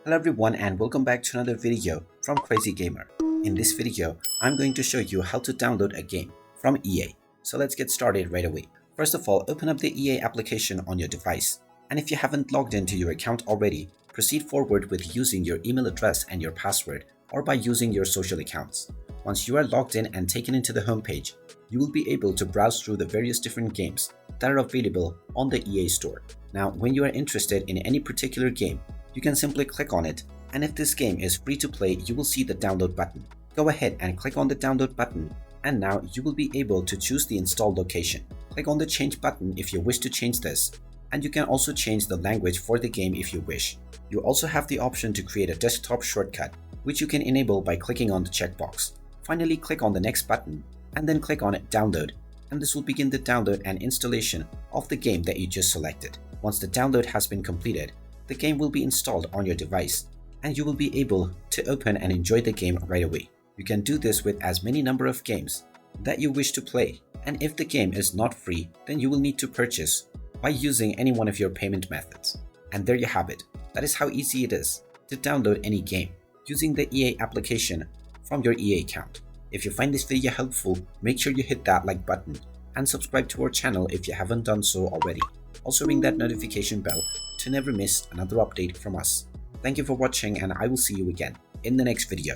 Hello everyone and welcome back to another video from Crazy Gamer. In this video, I'm going to show you how to download a game from EA. So let's get started right away. First of all, open up the EA application on your device. And if you haven't logged into your account already, proceed forward with using your email address and your password or by using your social accounts. Once you are logged in and taken into the homepage, you will be able to browse through the various different games that are available on the EA store. Now, when you are interested in any particular game, you can simply click on it, and if this game is free to play, you will see the download button. Go ahead and click on the download button, and now you will be able to choose the install location. Click on the change button if you wish to change this, and you can also change the language for the game if you wish. You also have the option to create a desktop shortcut, which you can enable by clicking on the checkbox. Finally, click on the next button, and then click on download, and this will begin the download and installation of the game that you just selected. Once the download has been completed, the game will be installed on your device, and you will be able to open and enjoy the game right away. You can do this with as many number of games that you wish to play, and if the game is not free, then you will need to purchase by using any one of your payment methods. And there you have it. That is how easy it is to download any game using the EA application from your EA account. If you find this video helpful, make sure you hit that like button and subscribe to our channel if you haven't done so already. Also ring that notification bell to never miss another update from us. Thank you for watching, and I will see you again in the next video.